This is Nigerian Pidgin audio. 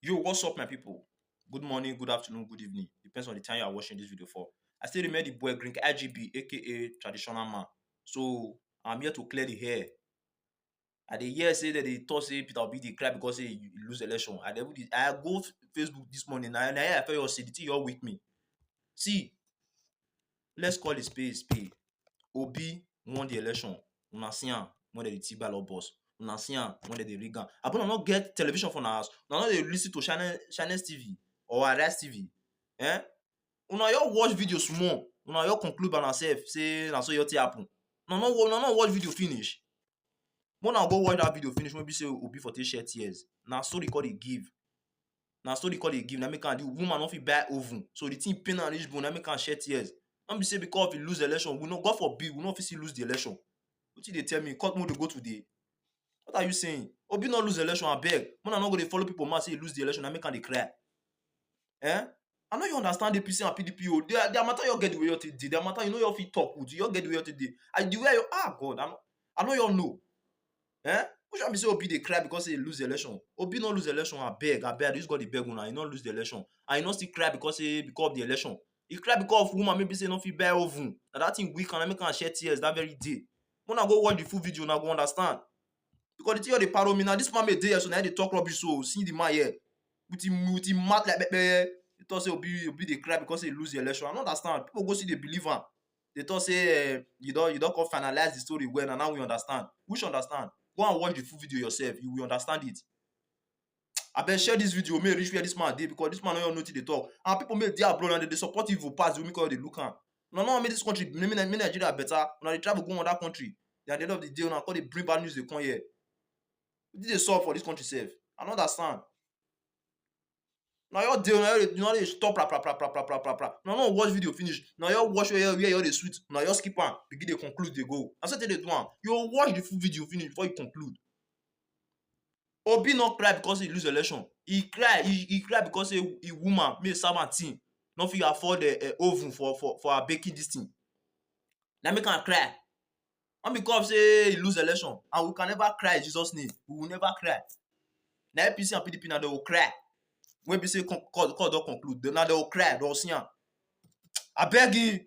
Yo, what's up, my people? Good morning, good afternoon, good evening. Depends on the time you are watching this video for. I still remember the boy Grink IGB, aka Traditional Man. So I'm here to clear the hair. I dey hear say that they thought say Peter Obi dey cry because he lose election. I go Facebook this morning and I tell you say the thing you all with me. See, let's call it spade a spade. Obi won the election. Una see am when they dey ballot boss. Una see am when they dey rig am. Abi una no get television for una house. Una no dey lis ten to Channels TV or Arise TV. Una just watch video small. Una just conclude by yourself say na so your thing happen. Una no watch video finish. When una go watch that video finish, maybe say Obi for take shed tears. Na story call dey give. Na story call dey give. Na make am the woman no fit buy oven. So the thing pain am reach bone. Na make am shed tears. No be say because he lose the election, we no, God forbid, we no fit still lose the election. Wetin dey tell me? Court mode dey go today. What are you saying? Obi no lose the election, abeg. Una no go dey follow people mouth say he lose the election, na make am dey cry. I know you understand the APC and PDP o. Their matter you get the way you take dey. Their matter you know you fit talk with. You get the way you take dey. And the way you God, I know you know. Which one be say Obi dey cry because he lose the election? Obi no lose the election, abeg. I just got the beg una. He no lose the election. And he no still cry because of the election. He cry because of woman maybe say no fit buy oven. Na that thing weak and make am shed tears that very day. When I go watch the full video, una go understand. Because the thing you dey paro me now, this man may dey here so now they talk rubbish so see the man here with him mouth like pepper. They talk say Obi dey cry because he lose the election. I don't understand. People go see they believe am. They talk say you don't come finalize the story well and now we understand. We should understand. Go and watch the full video yourself. You will understand it. I bet share this video, may reach where this man did because this man don't know what they talk. And people make their abroad and they support evil pass because they look at. No, make this country, make Nigeria better. When they travel go other country, at the end of the day, when they bring bad news, they come here. What did they solve for this country safe? I don't understand. Now your day, you know they stop. No, watch video finish. Now you watch where you're the sweet. Now you skip on. Begin they conclude, they go. I said they do one. You watch the full video finish before you conclude. Obi not cry because he lose election. He cry because a woman made servant thing. No fit afford the oven for her baking this thing. That make am cry. And because say he lose election. And we can never cry in Jesus' name. We will never cry. Now APC and PDP now they will cry. When we say court don't conclude, now they will cry, they will see am. I beg you.